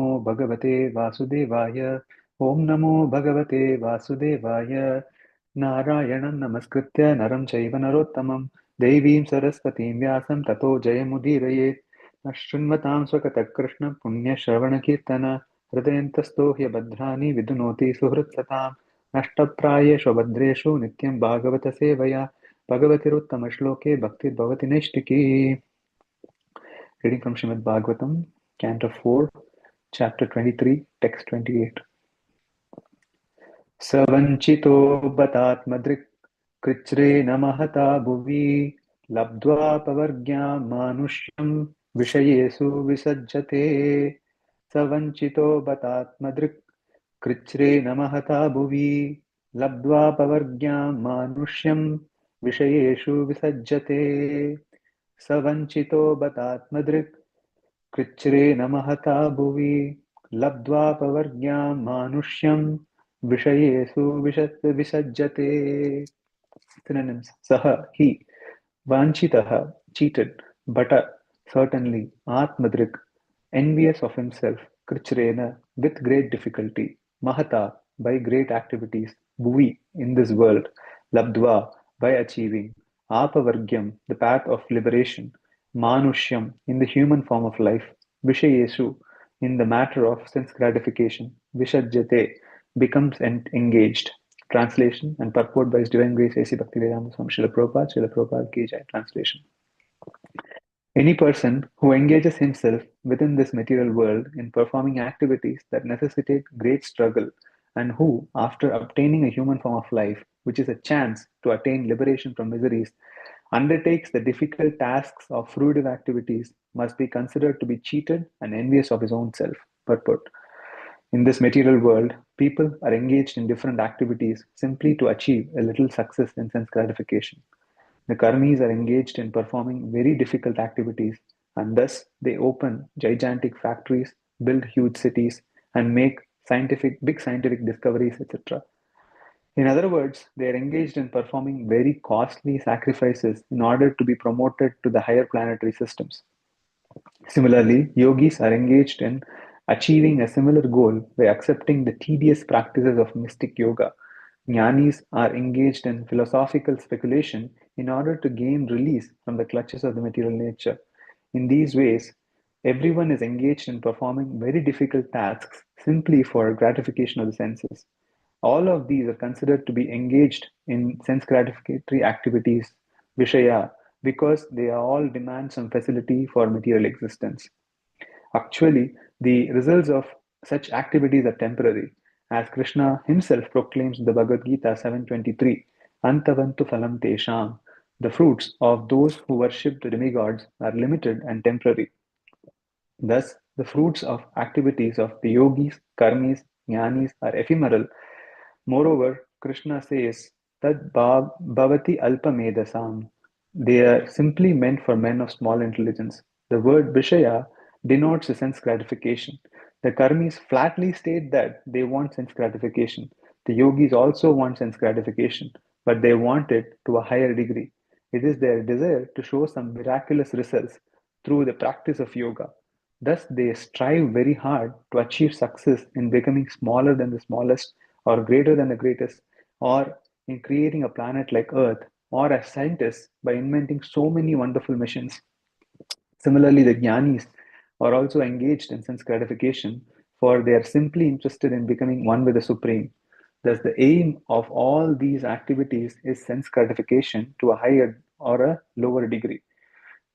नमो भगवते वासुदेवाय। ओम नमो भगवते वासुदेवाय। नारायणं नमस्कृत्य नरं चैव नरोत्तमं देवीं सरस्वतीं व्यासं ततो जयमुदीरयेत्। शृण्वतां स्वकतः कृष्ण पुण्यश्रवणकीर्तन हृदयन्तस्थो ह्यभद्राणि विदुनोति सुहृत्सतां नष्टप्रायेषु भद्रेषु नित्यं भागवतसेवया भगवतिरुत्तमश्लोके भक्तिर्भवति नैष्टिकी। Reading from Srimad Bhagavatam, Canto 4, Chapter 23, Text 28. सवञ्चितो बतात्मदृक् कृच्छ्रेण महता भुवि लब्ध्वापवर्ग्यां मानुष्यं विषयेषु विसज्जते। सवञ्चितो बतात्मदृक् कृच्छ्रेण महता भुवि लब्ध्वापवर्ग्यां मानुष्यं विषयेषु विसज्जते। सवञ्चितो बतात्मदृक् कृच्छ्रेण महता भुवि लब्ध्वापवर्ग्यां मानुष्यं विषयेषु विसज्जते. Synonyms: Saha, he; Vanchitaha, cheated; Bata, certainly; Atmadrik, envious of himself; Krichrena, with great difficulty; Mahata, by great activities; Bhuvi, in this world; Labdva, by achieving; Apavargyam, the path of liberation; Manushyam, in the human form of life; Vishayesu, in the matter of sense gratification; Vishajjate, becomes engaged. Translation and purport by His Divine Grace A.C. Bhaktivedanta Swami Srila Prabhupada, Srila Prabhupada Ki Jai. Translation. Any person who engages himself within this material world in performing activities that necessitate great struggle, and who, after obtaining a human form of life, which is a chance to attain liberation from miseries, undertakes the difficult tasks of fruitive activities, must be considered to be cheated and envious of his own self. Purport. In this material world, people are engaged in different activities simply to achieve a little success in sense gratification. The karmis are engaged in performing very difficult activities, and thus they open gigantic factories, build huge cities, and make big scientific discoveries, etc. In other words, they are engaged in performing very costly sacrifices in order to be promoted to the higher planetary systems. Similarly, yogis are engaged in achieving a similar goal by accepting the tedious practices of mystic yoga. Jnanis are engaged in philosophical speculation in order to gain release from the clutches of the material nature. In these ways, everyone is engaged in performing very difficult tasks simply for gratification of the senses. All of these are considered to be engaged in sense gratificatory activities, Vishaya, because they all demand some facility for material existence. Actually, the results of such activities are temporary, as Krishna himself proclaims in the Bhagavad Gita 7:23, Antavantu phalam tesham. The fruits of those who worship the demigods are limited and temporary. Thus, the fruits of activities of the yogis, karmis, jnanis are ephemeral. Moreover, Krishna says, Tad bhavati alpamedasam. They are simply meant for men of small intelligence. The word Vishaya denotes a sense gratification. The karmis flatly state that they want sense gratification. The yogis also want sense gratification, but they want it to a higher degree. It is their desire to show some miraculous results through the practice of yoga. Thus, they strive very hard to achieve success in becoming smaller than the smallest, or greater than the greatest, or in creating a planet like Earth, or as scientists by inventing so many wonderful machines. Similarly, the jnanis are also engaged in sense gratification, for they are simply interested in becoming one with the Supreme. Thus, the aim of all these activities is sense gratification to a higher or a lower degree.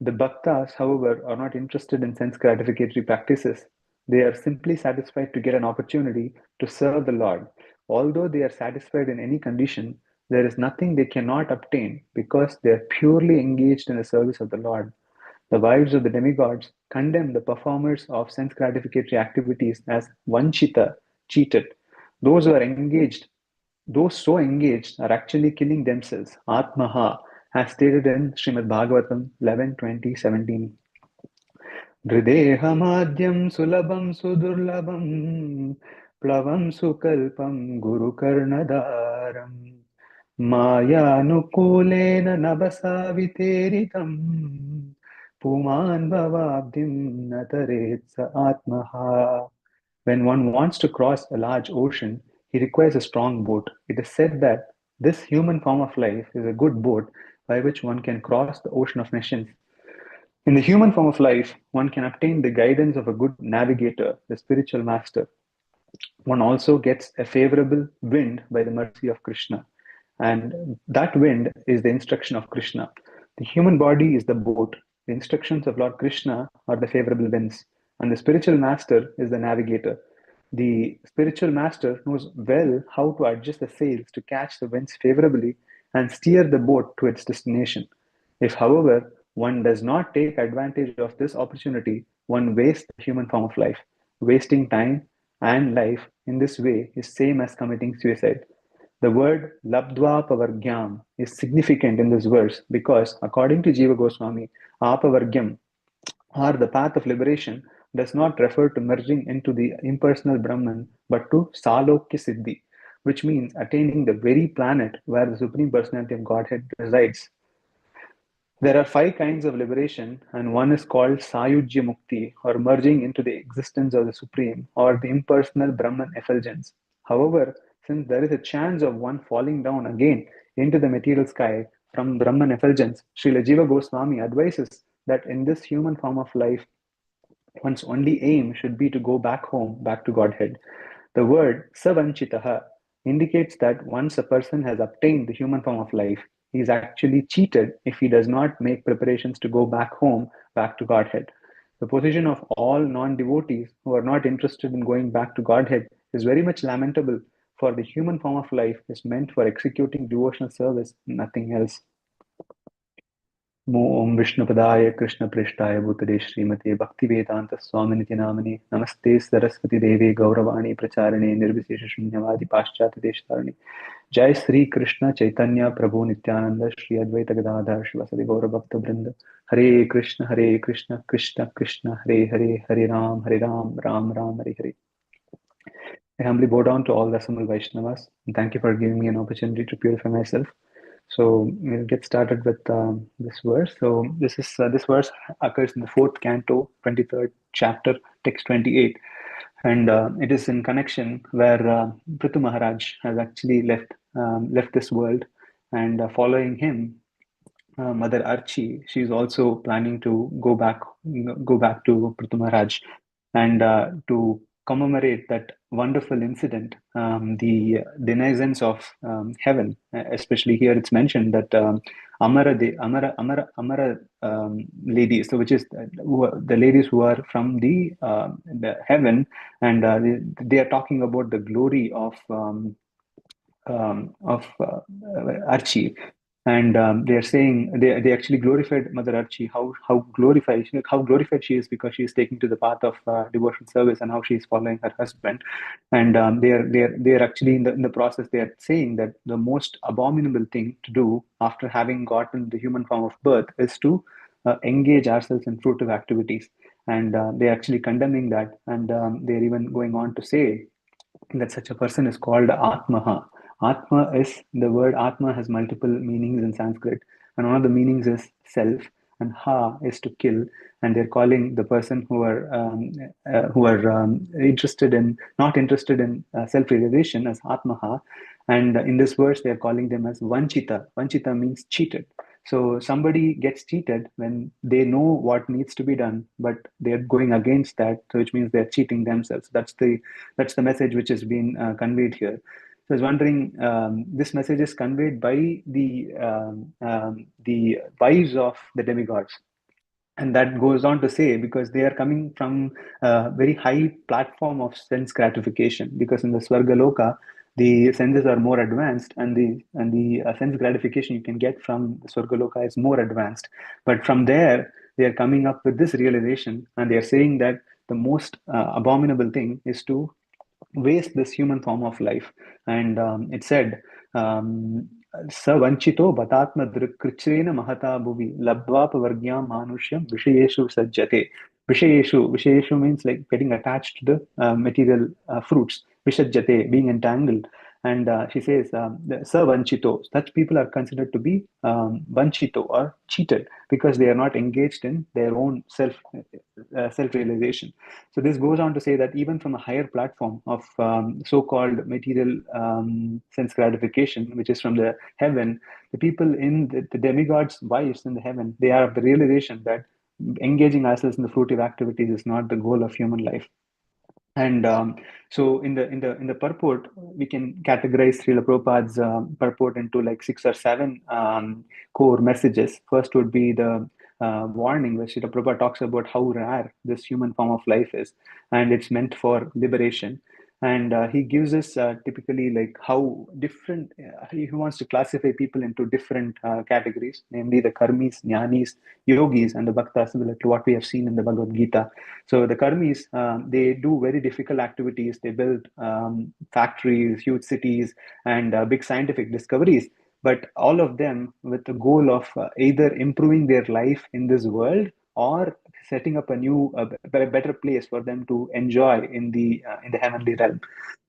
The bhaktas, however, are not interested in sense gratificatory practices. They are simply satisfied to get an opportunity to serve the Lord. Although they are satisfied in any condition, there is nothing they cannot obtain because they are purely engaged in the service of the Lord. The wives of the demigods condemn the performers of sense gratificatory activities as vanchita, cheated. Those who are engaged those so engaged are actually killing themselves. Atmaha, as stated in Srimad Bhagavatam 11:20-17. Hridehamadyam sulabam sudurlabam plavam sukalpam gurukarnadaram mayanukulena nabasavitiritam puman bhavabdim nataretsa atmaha. When one wants to cross a large ocean, he requires a strong boat. It is said that this human form of life is a good boat by which one can cross the ocean of nations. In the human form of life, one can obtain the guidance of a good navigator, the spiritual master. One also gets a favorable wind by the mercy of Krishna. And that wind is the instruction of Krishna. The human body is the boat. The instructions of Lord Krishna are the favorable winds. And the spiritual master is the navigator. The spiritual master knows well how to adjust the sails to catch the winds favorably and steer the boat to its destination. If, however, one does not take advantage of this opportunity, one wastes the human form of life. Wasting time and life in this way is same as committing suicide. The word labdva pavargyam is significant in this verse because, according to Jiva Goswami, apavargyam, or the path of liberation, does not refer to merging into the impersonal Brahman but to salokya siddhi, which means attaining the very planet where the Supreme Personality of Godhead resides. There are five kinds of liberation, and one is called Sayujya Mukti, or merging into the existence of the Supreme, or the impersonal Brahman effulgence. However, since there is a chance of one falling down again into the material sky from Brahman effulgence, Srila Jiva Goswami advises that in this human form of life, one's only aim should be to go back home, back to Godhead. The word savanchitaha indicates that once a person has obtained the human form of life, he is actually cheated if he does not make preparations to go back home, back to Godhead. The position of all non devotees who are not interested in going back to Godhead is very much lamentable, for the human form of life is meant for executing devotional service, nothing else. ओम विष्णुपदाय कृष्णपृष्ठाय भूतले श्रीमते भक्तिवेदांत स्वामिनिति नामने नमस्ते सरस्वती देवे गौरवाणी प्रचारिणे निर्विशेष शून्यवादी पाश्चात्य देशतारिणे जय श्री कृष्ण चैतन्य प्रभु नित्यानंद श्री अद्वैत गदाधर शिवसदि गौर भक्त वृंद हरे Krishna Krishna Krishna Hare Hare Ram Ram Ram Hare Hare. I humbly bow down to all the assembled Vaishnavas and thank you for giving me an opportunity to purify myself. So we'll get started with this verse. So this verse occurs in the fourth canto, 23rd chapter, text 28, and it is in connection where Prithu Maharaj has actually left this world, and following him, Mother Archie, she's also planning to go back to Prithu Maharaj, and to commemorate that wonderful incident, the denizens of heaven, especially here it's mentioned that Amara ladies, so which is the ladies who are from the heaven, and they are talking about the glory of Archie, and they are saying they actually glorified Mother Archie, how glorified she is because she is taking to the path of devotional service, and how she is following her husband, and they are actually in the process they are saying that the most abominable thing to do after having gotten the human form of birth is to engage ourselves in fruitive activities, and they're actually condemning that, and they're even going on to say that such a person is called Atmaha. The word Atma has multiple meanings in Sanskrit, and one of the meanings is self, and Ha is to kill. And they're calling the person who are interested in not interested in self-realization as Atmaha, and in this verse they're calling them as Vanchita. Vanchita means cheated. So somebody gets cheated when they know what needs to be done, but they're going against that, so which means they're cheating themselves. That's the message which has been conveyed here. So I was wondering, this message is conveyed by the wives of the demigods, and that goes on to say because they are coming from a very high platform of sense gratification. Because in the Swargaloka, the senses are more advanced, and the sense gratification you can get from the Swargaloka is more advanced. But from there, they are coming up with this realization, and they are saying that the most abominable thing is to waste this human form of life. And it said, स वंचितो बतात्म कृच्छ्रेण महता भुवि लब्ध्वापवर्ग्यां मानुष्यं विषयेषु सज्जते. Vishayeshu means like getting attached to the material fruits. Vishajjate, being entangled. And she says, Sir Vanchito, such people are considered to be Vanchito or cheated because they are not engaged in their own self-realization. So this goes on to say that even from a higher platform of so-called material sense gratification, which is from the heaven, the people in the demigods' wives in the heaven, they are of the realization that engaging ourselves in the fruitive activities is not the goal of human life. And so in the purport, we can categorize Srila Prabhupada's purport into like 6 or 7 core messages. First would be the warning, where Srila Prabhupada talks about how rare this human form of life is, and it's meant for liberation. And he gives us typically like how different, he wants to classify people into different categories, namely the karmis, jnanis, yogis, and the bhaktas, similar to what we have seen in the Bhagavad Gita. So the karmis, they do very difficult activities. They build factories, huge cities, and big scientific discoveries. But all of them with the goal of either improving their life in this world or setting up a new, better place for them to enjoy in the heavenly realm.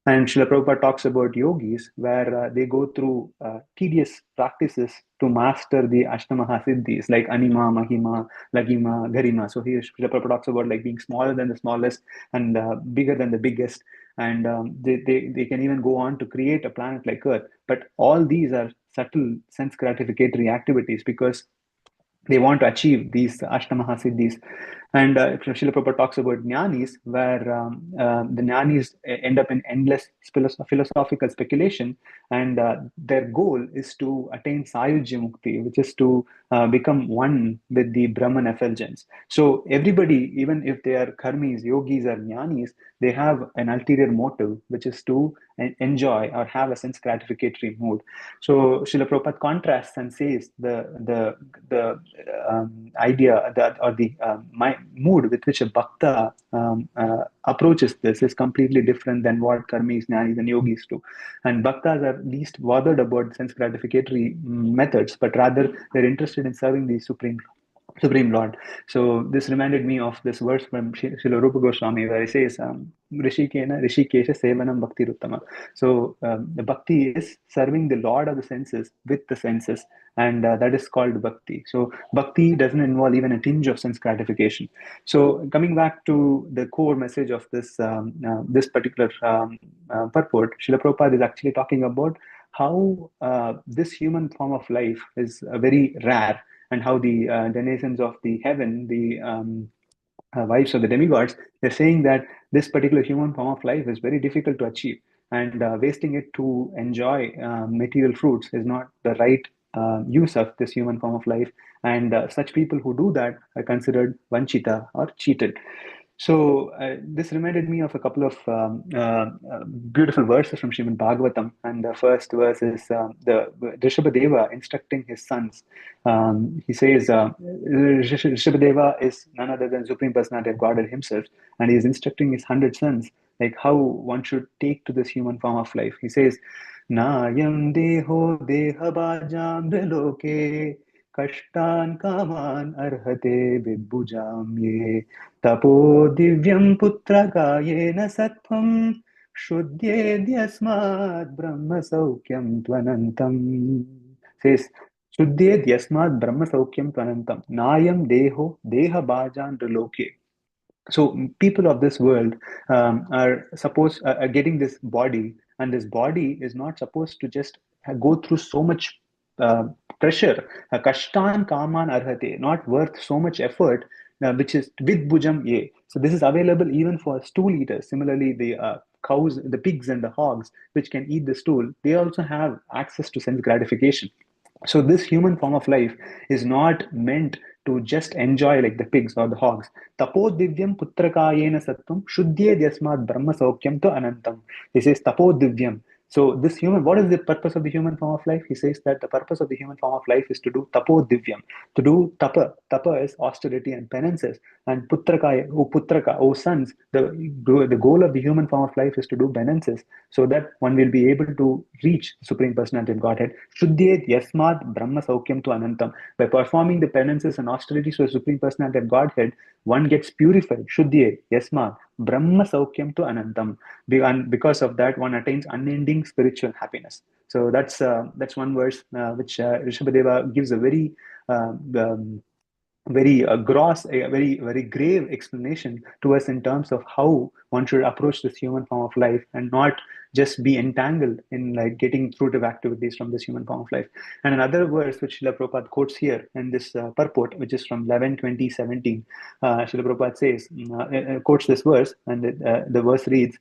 And Srila Prabhupada talks about yogis, where they go through tedious practices to master the Ashtamaha Siddhis, like Anima, Mahima, Lagima, Garima. So here Srila Prabhupada talks about like being smaller than the smallest and bigger than the biggest. And they can even go on to create a planet like Earth. But all these are subtle sense gratificatory activities because they want to achieve these Ashtamaha Siddhis. And Srila Prabhupada talks about jnanis, where the jnanis end up in endless philosophical speculation, and their goal is to attain Sayujya Mukti, which is to become one with the Brahman effulgence. So everybody, even if they are karmis, yogis, or jnanis, they have an ulterior motive, which is to enjoy or have a sense gratificatory mood. So Srila Prabhupada contrasts and says the idea that, or the mood with which a bhakta approaches this is completely different than what karmis, jnanis, and yogis do. And bhaktas are least bothered about sense gratificatory methods, but rather they're interested in serving the Supreme Lord. So this reminded me of this verse from Srila Rupa Goswami, where he says, Rishikesha Sevanam Bhakti Ruttama. So the bhakti is serving the Lord of the senses with the senses, and that is called bhakti. So bhakti doesn't involve even a tinge of sense gratification. So coming back to the core message of this particular purport, Srila Prabhupada is actually talking about how this human form of life is very rare, and how the denizens of the heaven, the wives of the demigods, they're saying that this particular human form of life is very difficult to achieve, and wasting it to enjoy material fruits is not the right use of this human form of life. And such people who do that are considered vanchita or cheated. So this reminded me of a couple of beautiful verses from Srimad Bhagavatam. And the first verse is the Rishabhadeva instructing his sons. He says, Rishabhadeva is none other than Supreme Personality of Godhead himself, and he is instructing his 100 sons like how one should take to this human form of life. He says, Nayam deho deha bhajam loke kashtan kaman arhate vidbujam ye तपो दिव्यं पुत्रकायेन सत्त्वं शुद्ध्येद्यस्मात् ब्रह्मसौख्यं त्वनन्तम्. Says, शुद्ध्येद्यस्मात् ब्रह्मसौख्यं त्वनन्तम्. नायं देहो देहभाजान् लोके. So people of this world are getting this body, and this body is not supposed to just go through so much uh, pressure. Kashtan kaman arhate, not worth so much effort, which is with bujam ye. So this is available even for stool eaters. Similarly, the cows, the pigs, and the hogs, which can eat the stool, they also have access to sense gratification. So this human form of life is not meant to just enjoy like the pigs or the hogs. Tapo divyam putrakayena sattvam shuddhe dyasmat brahma saukyam to anantam. He says tapo divyam. So this human, what is the purpose of the human form of life? He says that the purpose of the human form of life is to do tapo divyam, to do tapa. Tapa is austerity and penances. And putraka, O sons, the goal of the human form of life is to do penances, so that one will be able to reach the Supreme Personality of Godhead. Shuddhyet yasmat brahma saukyam tu anantam. By performing the penances and austerities for the Supreme Personality of Godhead, one gets purified. Shuddhye, yasma, Brahma Saukyam to Anantam. And because of that, one attains unending spiritual happiness. So that's one verse which Rishabhadeva gives a very gross, a very grave explanation to us in terms of how one should approach this human form of life and not just be entangled in like getting fruitive activities from this human form of life. And another verse which Srila Prabhupada quotes here in this purport, which is from 11:20:17, Srila Prabhupada says, quotes this verse, and the verse reads,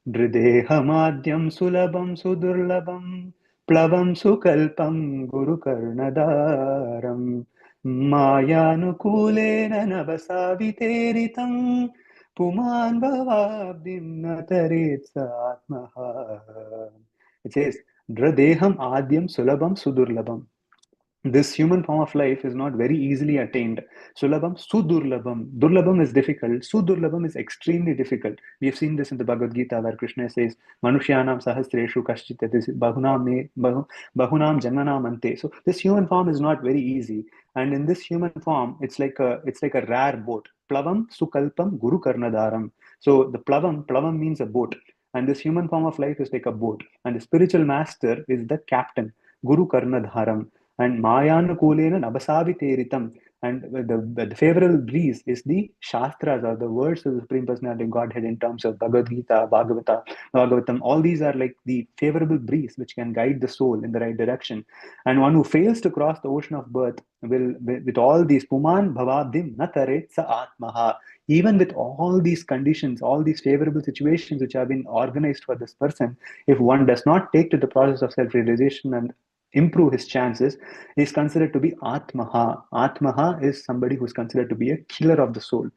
Dridehamadyam sulabam sudurlabam plavam sukalpam guru karnadaram Mayanukulena navasavitiritam puman bhavabdim nataretsa atmaha. It says, Dradeham adyam sulabam sudurlabam. This human form of life is not very easily attained. Sulabam, sudurlabam. Durlabam is difficult. Sudurlabam is extremely difficult. We have seen this in the Bhagavad Gita where Krishna says, Manushyanam sahasreshu kaschit bahunam janmanam ante. So this human form is not very easy. And in this human form, it's like a rare boat. Plavam, sukalpam, guru karnadaram. So the plavam means a boat. And this human form of life is like a boat. And the spiritual master is the captain, Guru Karnadharam. And Mayanukulena Nabasavitiritam. And the favorable breeze is the Shastras or the words of the Supreme Personality of Godhead in terms of Bhagavad Gita, Bhagavatam. All these are like the favorable breeze which can guide the soul in the right direction. And one who fails to cross the ocean of birth will, with all these Puman Bhavadim Natare Sa Atmaha, even with all these conditions, all these favorable situations which have been organized for this person, if one does not take to the process of self realization and improve his chances, is considered to be Atmaha. Atmaha is somebody who is considered to be a killer of the soul.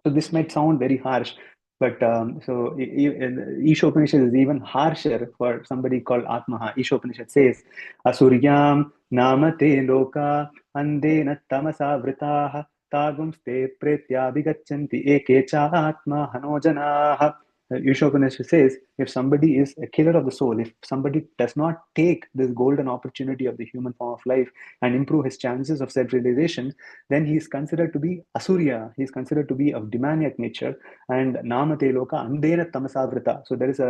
So this might sound very harsh, but Isha Upanishad is even harsher for somebody called Atmaha. Isha Upanishad says, Asuryam namate loka andena tamasa vritaha tagumste pretya vigachanti ekecha atma hanojanaha. Isha Upanishad says, if somebody is a killer of the soul, if somebody does not take this golden opportunity of the human form of life and improve his chances of self-realization, then he is considered to be Asurya. He is considered to be of demoniac nature. And Namate Loka Andena Tamasavrita. So there's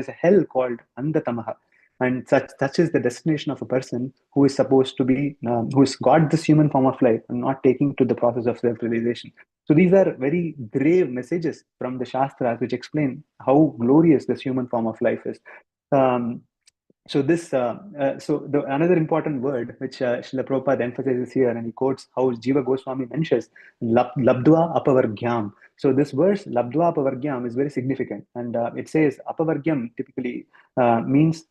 a hell called Andatamaha. And such is the destination of a person who is supposed to be, who's got this human form of life and not taking to the process of self-realization. So these are very grave messages from the Shastras which explain how glorious this human form of life is. Um, another important word which Srila Prabhupada emphasizes here, and he quotes how Jiva Goswami mentions, labdva apavargyam. So this verse, labdva apavargyam, is very significant. And it says apavargyam typically means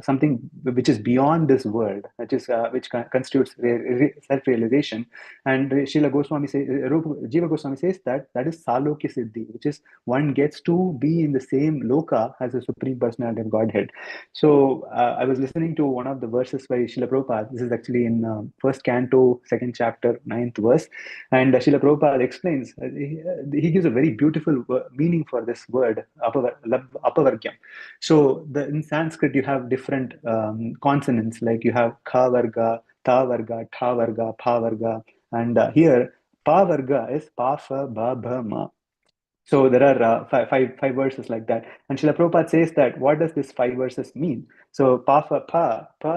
something which is beyond this world, which constitutes self-realization. And Jiva Goswami says that is Salokya Siddhi, which is one gets to be in the same loka as the Supreme Personality of Godhead. So I was listening to one of the verses by Srila Prabhupada. This is actually in first canto, second chapter, ninth verse. And Srila Prabhupada explains, he gives a very beautiful meaning for this word, apavargyam. So in Sanskrit, you have different consonants, like you have ka varga, ta varga, tha varga, pa varga. And here, pa varga is pa, fa, ba, bha, ma. So there are five verses like that. And Srila Prabhupada says that what does this five verses mean? So pa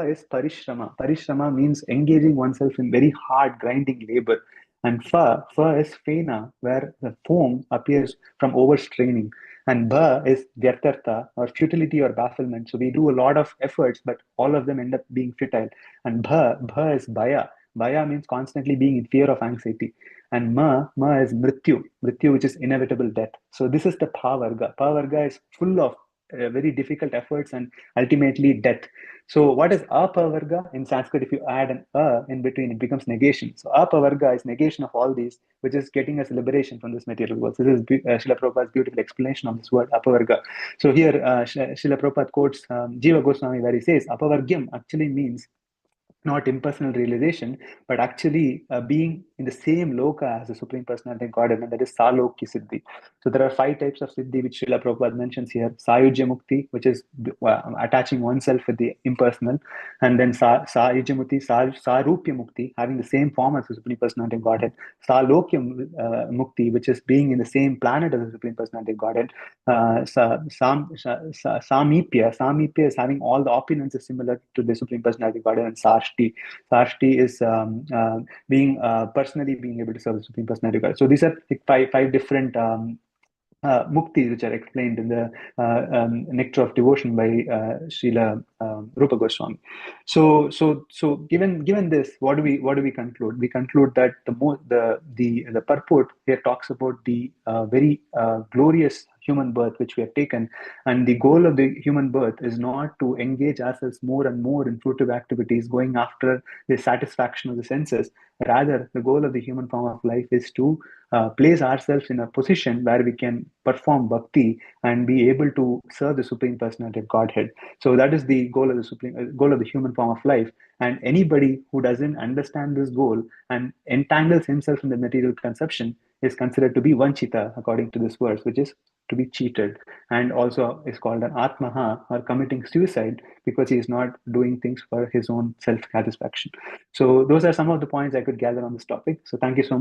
is parishrama. Parishrama means engaging oneself in very hard grinding labor. And fa is fena, where the foam appears from overstraining. And bha is vyartartha, or futility or bafflement. So we do a lot of efforts, but all of them end up being futile. And bha is bhaya. Bhaya means constantly being in fear of anxiety. And ma is mrityu, which is inevitable death. So this is the pavarga. Pavarga is full of very difficult efforts and ultimately death. So what is apavarga in Sanskrit? If you add an in between, it becomes negation. So apavarga is negation of all these, which is getting us liberation from this material world. So this is Srila Prabhupada's beautiful explanation of this word apavarga. So here Srila Prabhupada quotes Jiva Goswami where he says apavargyam actually means not impersonal realization, but actually being in the same loka as the Supreme Personality of Godhead, and that is Salokya Siddhi. So there are 5 types of Siddhi which Srila Prabhupada mentions here. Sayujya Mukti, which is attaching oneself with the impersonal, and then Sayujya Mukti, Sarupya Mukti, having the same form as the Supreme Personality of Godhead. Salokya Mukti, which is being in the same planet as the Supreme Personality of Godhead. Samipya is having all the opulences similar to the Supreme Personality of Godhead, and Sarshti is being personally being able to serve the Supreme Personality of God. So these are like five different muktis which are explained in the Nectar of Devotion by Srila Rupa Goswami. So given this, what do we conclude? We conclude that the purport here talks about the very glorious human birth which we have taken, and the goal of the human birth is not to engage ourselves more and more in fruitive activities, going after the satisfaction of the senses. Rather, the goal of the human form of life is to place ourselves in a position where we can perform bhakti and be able to serve the Supreme Personality of Godhead. So that is the goal of the goal of the human form of life. And anybody who doesn't understand this goal and entangles himself in the material conception is considered to be vanchita, according to this verse, which is to be cheated, and also is called an atmaha, or committing suicide, because he is not doing things for his own self satisfaction. So those are some of the points I could gather on this topic. So thank you so much.